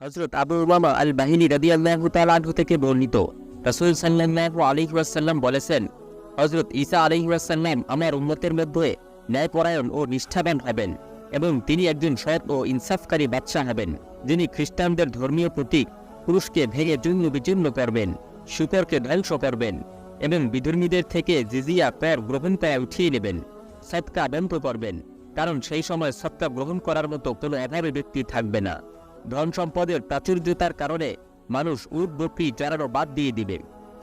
হযরত আবু উমামা আল বাহিনী রাদিয়াল্লাহু তাআলা আনহু থেকে বর্ণিত, রাসূল সাল্লাল্লাহু আলাইহি ওয়াসাল্লাম বলেছেন, হযরত ঈসা আলাইহিস সালাম আমার উম্মতের মধ্যে ন্যায়পরায়ণ ও নিষ্ঠাবান হবেন এবং তিনি একজন সৎ ও ইনসাফকারী বাদশা হবেন, যিনি খ্রিস্টানদের ধর্মীয় প্রতীক পুরুষকে ভেঙে চূর্ণ বিচূর্ণ করবেন, শূকরকে ধ্বংস করবেন এবং বিধর্মীদের থেকে জিজিয়া কর গ্রহণ করে উঠিয়ে নেবেন, সদকা বন্ধ করবেন, কারণ সেই সময় সদকা গ্রহণ করার মতো কোনো অভাবী ব্যক্তি থাকবে না। ধন সম্পদের প্রাচুর্যতার কারণে মানুষ উট বকরি চড়ানো বাদ দিয়ে দিবে,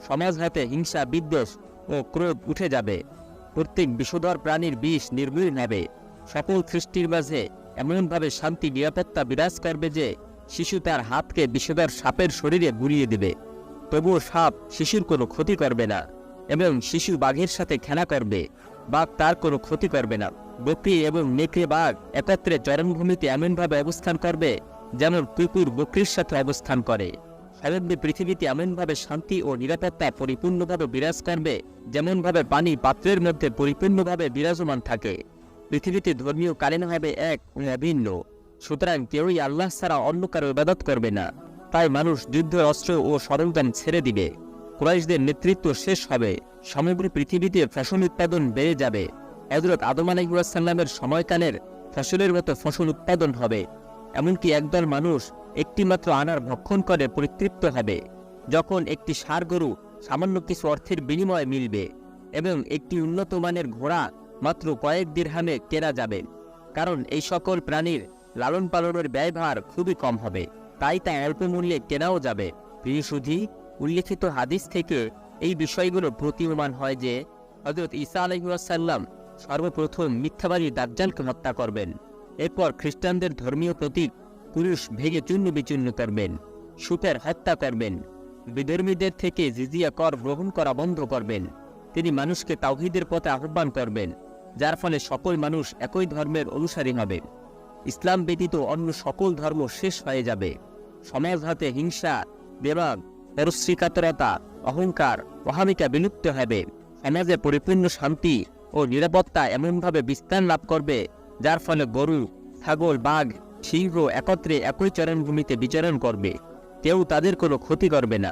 সমাজ হাতে হিংসা বিদ্বেষ ও ক্রোধ উঠে যাবে, প্রত্যেক বিষধর প্রাণীর বিষ নির্মূল হবে, সকল সৃষ্টির মাঝে এমনভাবে শান্তি নিরাপত্তা বিরাজ করবে যে শিশু তার হাতকে বিষধর সাপের শরীরে গুলিয়ে দেবে, তবুও সাপ শিশুর কোনো ক্ষতি করবে না, এবং শিশু বাঘের সাথে খেলা করবে, বাঘ তার কোনো ক্ষতি করবে না। বকরি এবং নেকড়ে বাঘ একত্রে চরণভূমিতে এমনভাবে অবস্থান করবে যেমন কুকুর বকরির সাথে অবস্থান করে। সারাদিন পৃথিবীতে এমনভাবে শান্তি ও নিরাপত্তা পরিপূর্ণভাবে বিরাজ করবে যেমনভাবে পানি পাত্রের মধ্যে পরিপূর্ণভাবে বিরাজমান থাকে। পৃথিবীতে ধর্মীয় কালীন হবে এক ও অভিন্ন, সুতরাং কেউই আল্লাহ ছাড়া অন্য কারো ইবাদত করবে না। তাই মানুষ যুদ্ধ অস্ত্র ও সরঞ্জাম ছেড়ে দিবে, কুরাইশদের নেতৃত্ব শেষ হবে, সমগ্র পৃথিবীতে ফসল উৎপাদন বেড়ে যাবে। হযরত আদম আলাইহিস সালামের সময়কালের ফসলের মতো ফসল উৎপাদন হবে, এমনকি একদল মানুষ একটিমাত্র আনার ভক্ষণ করে পরিতৃপ্ত হবে, যখন একটি ষাঁড় গরু সামান্য কিছু অর্থের বিনিময়ে মিলবে এবং একটি উন্নত মানের ঘোড়া মাত্র কয়েক দিরহামে কেনা যাবে, কারণ এই সকল প্রাণীর লালন পালনের ব্যয়ভার খুবই কম হবে, তাই তা অল্প মূল্যে কেনাও যাবে। প্রিয় সুধী, উল্লেখিত হাদিস থেকে এই বিষয়গুলো প্রতীয়মান হয় যে হযরত ঈসা আলাইহিস সালাম সর্বপ্রথম মিথ্যাবাদী দাজ্জালকে হত্যা করবেন, এরপর খ্রিস্টানদের ধর্মীয় প্রতীক পুরুষ ভেঙে চূর্ণ বিচূর্ণ করবেন, সুতের হত্যা করবেন, বিধর্মীদের থেকে জিজিয়া কর গ্রহণ করা বন্ধ করবেন, তিনি মানুষকে তাওহীদের পথে আহ্বান করবেন, যার ফলে সকল মানুষ একই ধর্মের অনুসারী হবে, ইসলাম ব্যতীত অন্য সকল ধর্ম শেষ হয়ে যাবে, সমাজ হাতে হিংসা বিবাদ পরশ্রীকাতরতা অহংকার অহামিকা বিলুপ্ত হবে, সমাজে পরিপূর্ণ শান্তি ও নিরাপত্তা এমনভাবে বিস্তার লাভ করবে যার ফলে গরু ছাগল বাঘ সিংহ একত্রে একই চরণভূমিতে বিচরণ করবে, কেউ তাদের কোনো ক্ষতি করবে না।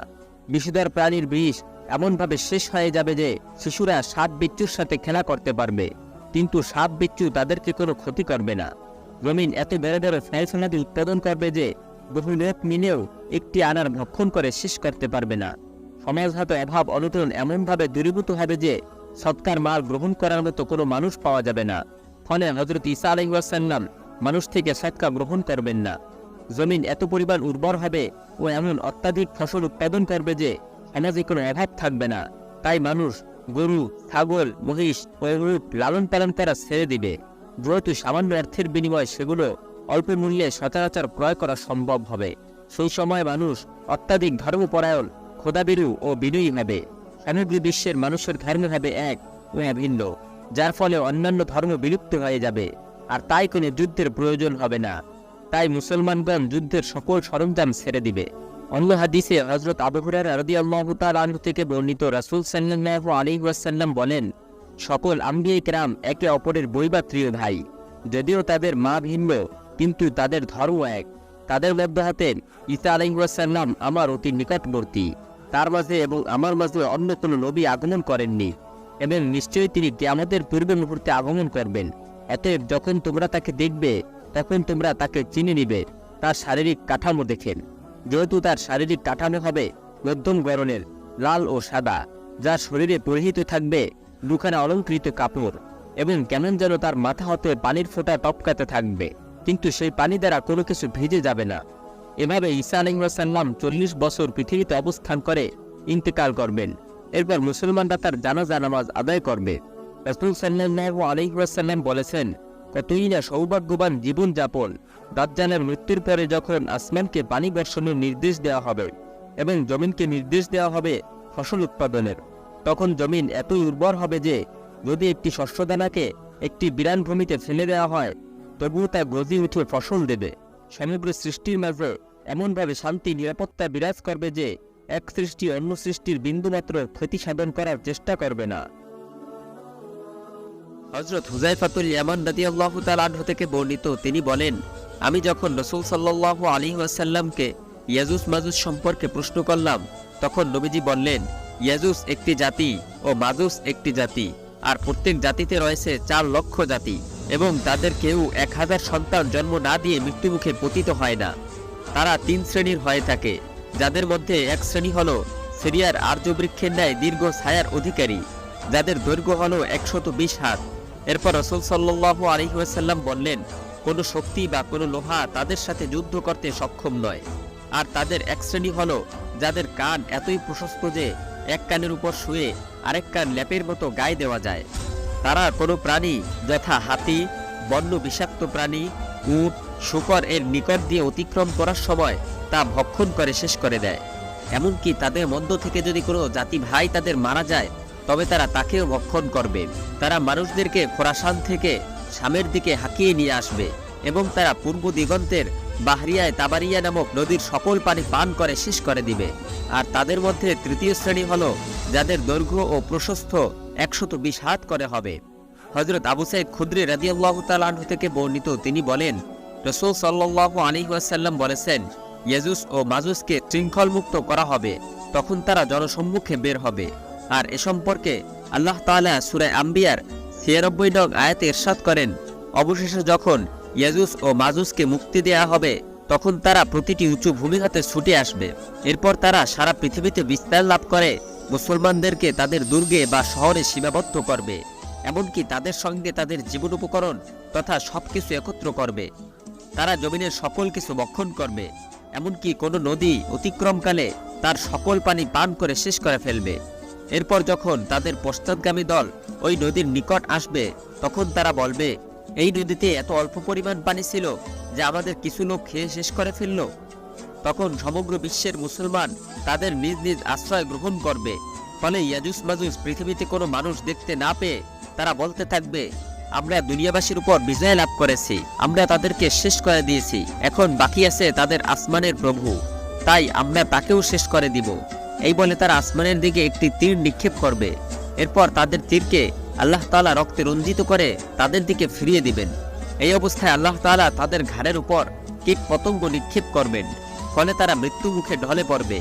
বিষধর প্রাণীর বিষ এমনভাবে শেষ হয়ে যাবে যে শিশুরা সাপ বিচ্ছুর সাথে খেলা করতে পারবে, কিন্তু সাপ বিচ্ছু তাদেরকে কোনো ক্ষতি করবে না। জমিন এত বেড়ে বেড়ে ফসলাদি উৎপাদন করবে যে বহু লোক মিলেও একটি আনার ভক্ষণ করে শেষ করতে পারবে না। সমাজ হাতে অভাব অনটন এমনভাবে দূরীভূত হবে যে সৎকার মাল গ্রহণ করার মতো কোনো মানুষ পাওয়া যাবে না। ফলে হযরত ঈসা আলাইহিস সালাম মানুষ থেকে সদকা গ্রহণ করবেন না। জমিন এত পরিমাণ উর্বর হবে ও এমন অত্যাধিক ফসল উৎপাদন করবে যে সমাজে কোনো অভাব থাকবে না। তাই মানুষ গরু ছাগল মহিষ ও লালন পালন করা ছেড়ে দিবে, যেহেতু সামান্য অর্থের বিনিময়ে সেগুলো অল্প মূল্যে সচরাচর ক্রয় করা সম্ভব হবে। সেই সময় মানুষ অত্যাধিক ধর্মপরায়ণ খোদাবিরু ও বিনয়ী হবে। সমগ্র বিশ্বের মানুষের ধর্ম হবে এক ও ভিন্ন, যার ফলে অন্যান্য ধর্ম বিলুপ্ত হয়ে যাবে, আর তাই কোনো যুদ্ধের প্রয়োজন হবে না। তাই মুসলমানগণ যুদ্ধের সকল সরঞ্জাম ছেড়ে দিবে। অন্য হাদিসে হযরত আবু হুরায়রা রাদিয়াল্লাহু তাআলা আনহু থেকে বর্ণিত, রাসূল সাল্লাল্লাহু আলাইহি ওয়াসাল্লাম বলেন, সকল আম্বিয়া কিরাম একে অপরের বৈবাত্রীয় ভাই, যদিও তাদের মা ভিন্ন কিন্তু তাদের ধর্ম এক। তাদের মধ্যে হাতে ঈসা আলাইহিস সালাম আমার অতি নিকটবর্তী, তার মাঝে এবং আমার মাঝে অন্য কোনো নবী আগমন করেননি, এবং নিশ্চয়ই তিনি কিয়ামতের পূর্ব মুহূর্তে আগমন করবেন। অতএব যখন তোমরা তাকে দেখবে তখন তোমরা তাকে চিনে নিবে তার শারীরিক কাঠামো দেখেন, যেহেতু তার শারীরিক কাঠামো হবে মধ্যম বর্ণের লাল ও সাদা, যার শরীরে পরিহিত থাকবে দুখানা অলঙ্কৃত কাপড়, এবং কেমন যেন তার মাথা হতে পানির ফোঁটা টপকাতে থাকবে, কিন্তু সেই পানি দ্বারা কোনো কিছু ভিজে যাবে না। এভাবে ঈসা আলাইহিস সালাম 40 বছর পৃথিবীতে অবস্থান করে ইন্তেকাল করবেন। এরপর মুসলমানরা তার জানাজা নামাজ আদায় করবে। রাসূল সাল্লাল্লাহু আলাইহি ওয়াসাল্লাম বলেছেন, কতই না সৌভাগ্যবান জীবন যাপন দাজ্জালের মৃত্যুর পরে যখন আসমানকে পানি বর্ষণের নির্দেশ দেওয়া হবে এবং জমিনকে নির্দেশ দেওয়া হবে ফসল উৎপাদনের, তখন জমিন এত উর্বর হবে যে যদি একটি শস্যদানাকে একটি বিরান ভূমিতে ফেলে দেওয়া হয় তবুও তা গজি উঠে ফসল দেবে। সমগ্র সৃষ্টির মাঝে এমনভাবে শান্তি নিরাপত্তা বিরাজ করবে যে এক সৃষ্টি অন্য সৃষ্টির বিন্দুমাত্র ক্ষতি সাধন করার চেষ্টা করবে না। হযরত হুযায়ফাতুল ইয়ামান রাদিয়াল্লাহু তাআলা আনহু থেকে বর্ণিত, তিনি বলেন, আমি যখন রাসূল সাল্লাল্লাহু আলাইহি ওয়াসাল্লামকে ইয়াজুজ মাজুজ সম্পর্কে প্রশ্ন করলাম, তখন নবীজি বললেন, ইয়াজুজ একটি জাতি ও মাজুজ একটি জাতি, আর প্রত্যেক জাতিতে রয়েছে 4 লক্ষ জাতি, এবং তাদের কেউ 1000 সন্তান জন্ম না দিয়ে মৃত্যুমুখে পতিত হয় না। তারা 3 শ্রেণীর হয়ে থাকে, যাদের মধ্যে এক শ্রেণী হলো সিরিয়ার আর্যবৃক্ষের ন্যায় দীর্ঘ ছায়ার অধিকারী, যাদের দৈর্ঘ্য হলো 120 হাত। এরপর রাসূল সাল্লাল্লাহু আলাইহি ওয়াসাল্লাম বললেন, কোনো শক্তি বা কোনো লোহা তাদের সাথে যুদ্ধ করতে সক্ষম নয়। আর তাদের এক শ্রেণী হলো যাদের কান এতই প্রশস্ত যে এক কানের উপর শুয়ে আরেক কান ল্যাপের মতো গায়ে দেওয়া যায়। তারা কোনো প্রাণী যথা হাতি, বন্য বিষাক্ত প্রাণী, উট, শূকর এর নিকট দিয়ে অতিক্রম করার সময় তা ভক্ষণ করে শেষ করে দেয়। এমনকি তাদের মধ্য থেকে যদি কোনো জাতি ভাই তাদের মারা যায়, তবে তারা তাকেও ভক্ষণ করবে। তারা মানুষদেরকে খোরাসান থেকে শামের দিকে হাঁকিয়ে নিয়ে আসবে, এবং তারা পূর্ব দিগন্তের বাহরিয়ায় তাবারিয়া নামক নদীর সকল পানি পান করে শেষ করে দিবে। আর তাদের মধ্যে তৃতীয় শ্রেণী হলো যাদের দৈর্ঘ্য ও প্রশস্ত 120 হাত করে হবে। হযরত আবু সাঈদ খুদরি রাদিয়াল্লাহু তাআলা আনহু থেকে বর্ণিত, তিনি বলেন, রাসূল সাল্লাল্লাহু আলাইহি ওয়াসাল্লাম বলেছেন, ইয়াজুজ ও মাজুজকে শৃঙ্খলমুক্ত করা হবে, তখন তারা জনসম্মুখে বের হবে। আর এ সম্পর্কে আল্লাহ তাআলা সূরা আম্বিয়ার 96 নং আয়াতে ইরশাদ করেন, অবশেষে যখন ইয়াজুজ ও মাজুজকে মুক্তি দেয়া হবে, তখন তারা প্রতিটি উঁচু ভূমি হতে ছুটে আসবে। এরপর তারা সারা পৃথিবীতে বিস্তার লাভ করে মুসলমানদেরকে তাদের দুর্গে বা শহরে সীমাবদ্ধ করবে, এমনকি তাদের সঙ্গে তাদের জীবন উপকরণ তথা সবকিছু একত্র করবে। তারা জমিনের সকল কিছু ভক্ষণ করবে, এমনকি কোনো নদী অতিক্রমকালে তার সকল পানি পান করে শেষ করে ফেলবে। এরপর যখন তাদের পশ্চাৎগামী দল ওই নদীর নিকট আসবে, তখন তারা বলবে, এই নদীতে এত অল্প পরিমাণ পানি ছিল যে আমাদের কিছু লোক খেয়ে শেষ করে ফেলল। তখন সমগ্র বিশ্বের মুসলমান তাদের নিজ নিজ আশ্রয় গ্রহণ করবে। ফলে ইয়াজুজ মাজুজ পৃথিবীতে কোনো মানুষ দেখতে না পেয়ে তারা বলতে থাকবে, আমরা দুনিয়াবাসীর উপর বিজয় লাভ করেছি, আমরা তাদেরকে শেষ করে দিয়েছি, এখন বাকি আছে তাদের আসমানের প্রভু, তাই আমরা তাকেও শেষ করে দিব। এই বলে তারা আসমানের দিকে একটি তীর নিক্ষেপ করবে। এরপর তাদের তীরকে আল্লাহ তাআলা রক্তে রঞ্জিত করে তাদের দিকে ফিরিয়ে দিবেন। এই অবস্থায় আল্লাহ তাআলা তাদের ঘাড়ের উপর কীট পতঙ্গ নিক্ষেপ করবেন, ফলে তারা মৃত্যু মুখে ঢলে পড়বে,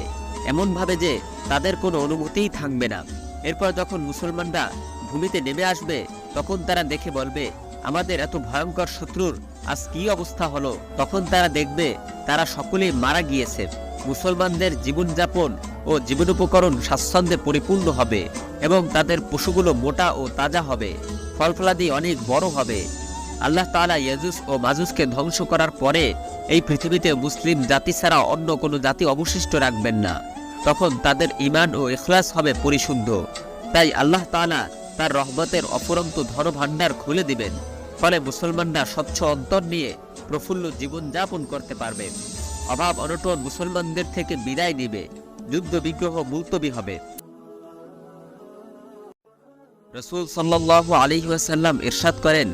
এমনভাবে যে তাদের কোনো অনুভূতিই থাকবে না। এরপর যখন মুসলমানরা ভূমিতে নেমে আসবে, তখন তারা দেখে বলবে, আমাদের এত ভয়ঙ্কর শত্রুর আজ কি অবস্থা হলো। তখন তারা দেখবে তারা সকলেই মারা গিয়েছে। মুসলমানদের জীবনযাপন ও জীবন উপকরণ স্বাচ্ছন্দ্যে পরিপূর্ণ হবে, এবং তাদের পশুগুলো মোটা ও তাজা হবে, ফলফলাদি অনেক বড় হবে। আল্লাহ তাআলা ইয়াজুজ ও মাজুজকে ধ্বংস করার পরে এই পৃথিবীতে মুসলিম জাতি ছাড়া অন্য কোনো জাতি অবশিষ্ট রাখবেন না। তখন তাদের ঈমান ও ইখলাস হবে পরিশুদ্ধ। তাই আল্লাহ তাআলা তার রহমতের অফুরন্ত ধনভাণ্ডার খুলে দিবেন, ফলে মুসলমানরা স্বচ্ছ অন্তর নিয়ে প্রফুল্ল জীবনযাপন করতে পারবে। অভাব অনটন মুসলমানদের থেকে বিদায় নিবে, যুদ্ধ বিগ্রহ মুলতবি হবে। রাসূল সাল্লাল্লাহু আলাইহি ওয়াসাল্লাম ইরশাদ করেন,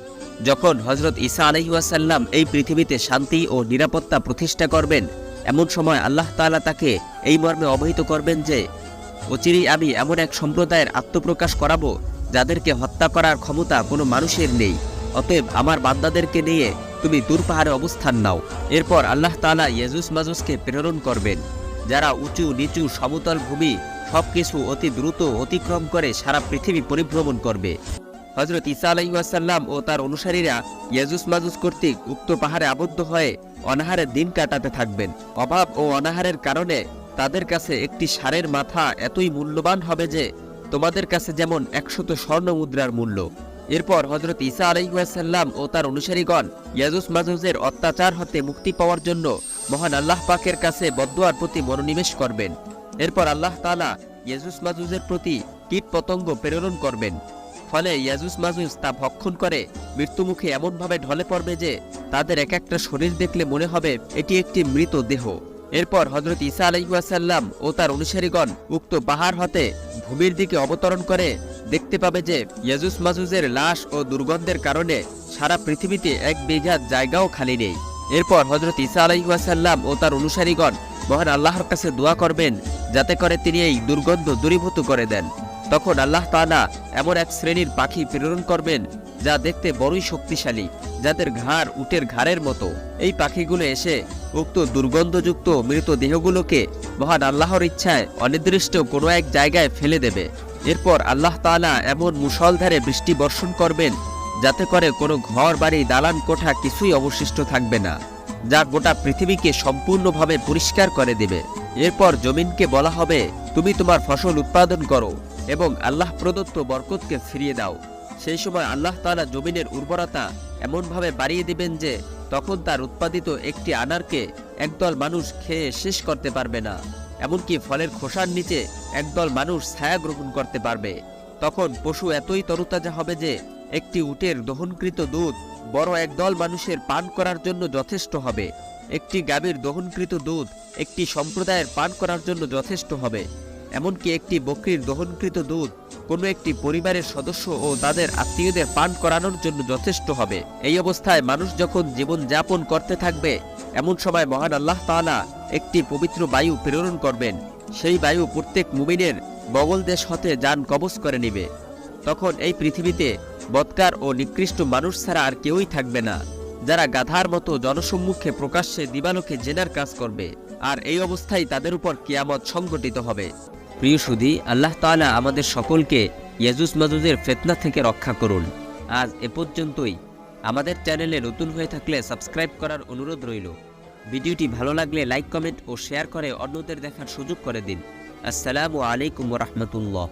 যখন হযরত ঈসা আলাইহিস সালাম এই পৃথিবীতে শান্তি ও নিরাপত্তা প্রতিষ্ঠা করবেন, এমন সময় আল্লাহ তাআলা তাকে এই মর্মে অবহিত করবেন যে, অচিরেই আমি এমন এক সম্প্রদায়ের আত্মপ্রকাশ করাবো যাদেরকে হত্যা করার ক্ষমতা কোনো মানুষের নেই। অতএব আমার বান্দাদেরকে নিয়ে তুমি দূর পাহাড়ে অবস্থান নাও। এরপর আল্লাহ তাআলা ইয়াজুজ মাজুজকে প্রেরণ করবেন, যারা উঁচু নিচু সমতল ভূমি সবকিছু অতি দ্রুত অতিক্রম করে সারা পৃথিবী পরিভ্রমণ করবে। হযরত ঈসা আলাইহিস সালাম ও তার অনুসারীরা ইয়াজুজ মাজুজ কর্তৃক উক্ত পাহাড়ে আবদ্ধ হয়ে অনাহারের দিন কাটাতে থাকবেন। অভাব ও অনাহারের কারণে তাদের কাছে একটি ষাঁড়ের মাথা এতই মূল্যবান হবে যে তোমাদের কাছে যেমন 100 স্বর্ণ মুদ্রার মূল্য। এরপর হযরত ঈসা আলাইহিস সালাম ও তার অনুসারীগণ ইয়াজুজ মাজুজের অত্যাচার হতে মুক্তি পাওয়ার জন্য মহান আল্লাহ পাকের কাছে বদদুয়ার প্রতি মনোনিবেশ করবেন। এরপর আল্লাহ তাআলা ইয়াজুজ মাজুজের প্রতি কীট পতঙ্গ প্রেরণ করবেন, ফলে ইয়াজুজ মাজুজ তা ভক্ষণ করে মৃত্যুমুখে এমনভাবে ঢলে পড়বে যে তাদের এক একটা শরীর দেখলে মনে হবে এটি একটি মৃত দেহ। এরপর হযরত ঈসা আলাইহিস সালাম ও তার অনুসারীগণ উক্ত পাহাড় হতে ভূমির দিকে অবতরণ করে দেখতে পাবে যে ইয়াজুজ মাজুজের লাশ ও দুর্গন্ধের কারণে সারা পৃথিবীতে 1 বিঘা জায়গাও খালি নেই। এরপর হযরত ঈসা আলাইহিস সালাম ও তার অনুসারীগণ মহান আল্লাহর কাছে দোয়া করবেন যাতে করে তিনি এই দুর্গন্ধ দূরীভূত করে দেন। তখন আল্লাহ তাআলা এমন এক শ্রেণীর পাখি প্রেরণ করবেন যা দেখতে বড়ই শক্তিশালী, যাদের ঘাড় উটের ঘাড়ের মতো। এই পাখিগুলো এসে উক্ত দুর্গন্ধযুক্ত মৃতদেহগুলোকে মহান আল্লাহর ইচ্ছায় অনির্দিষ্ট কোনো এক জায়গায় ফেলে দেবে। এরপর আল্লাহ তাআলা এমন মুষলধারে বৃষ্টি বর্ষণ করবেন যাতে করে কোনো ঘর বাড়ি দালান কোঠা কিছুই অবশিষ্ট থাকবে না, যা গোটা পৃথিবীকে সম্পূর্ণভাবে পরিষ্কার করে দেবে। এরপর জমিনকে বলা হবে, তুমি তোমার ফসল উৎপাদন করো এবং আল্লাহ প্রদত্ত বরকতকে ফিরিয়ে দাও। সেই সময় আল্লাহ তাআলা জমিনের উর্বরতা এমনভাবে বাড়িয়ে দিবেন যে তখন তার উৎপাদিত একটি আনারকে একদল মানুষ খেয়ে শেষ করতে পারবে না। এমনকি ফলের খোসার নিচে একদল মানুষ ছায়া গ্রহণ করতে পারবে। তখন পশু এতই তরতাজা হবে যে একটি উটের দহনকৃত দুধ বড় একদল মানুষের পান করার জন্য যথেষ্ট হবে। একটি গাভীর দহনকৃত দুধ একটি সম্প্রদায়ের পান করার জন্য যথেষ্ট হবে। এমনকি একটি বকরির দহনকৃত দুধ কোনো একটি পরিবারের সদস্য ও তাদের আত্মীয়দের পান করানোর জন্য যথেষ্ট হবে। এই অবস্থায় মানুষ যখন জীবন যাপন করতে থাকবে, এমন সময় মহান আল্লাহ তাআলা একটি পবিত্র বায়ু প্রেরণ করবেন। সেই বায়ু প্রত্যেক মুমিনের বগল দেশ হতে যান কবজ করে নিবে। তখন এই পৃথিবীতে বদকার ও নিকৃষ্ট মানুষ ছাড়া আর কেউই থাকবে না, যারা গাধার মতো জনসম্মুখে প্রকাশ্যে দিবালোকে জেনার কাজ করবে। আর এই অবস্থায় তাদের উপর কিয়ামত সংঘটিত হবে। প্রিয় সুধী, আল্লাহ তাআলা আমাদের সকলকে ইয়াজুজ মাজুজের ফিতনা থেকে রক্ষা করুন। আজ এ পর্যন্তই। আমাদের চ্যানেলে নতুন হয়ে থাকলে সাবস্ক্রাইব করার অনুরোধ রইল। ভিডিওটি ভালো লাগলে লাইক, কমেন্ট ও শেয়ার করে অন্যদের দেখার সুযোগ করে দিন। আসসালামু আলাইকুম ওয়া রাহমাতুল্লাহ।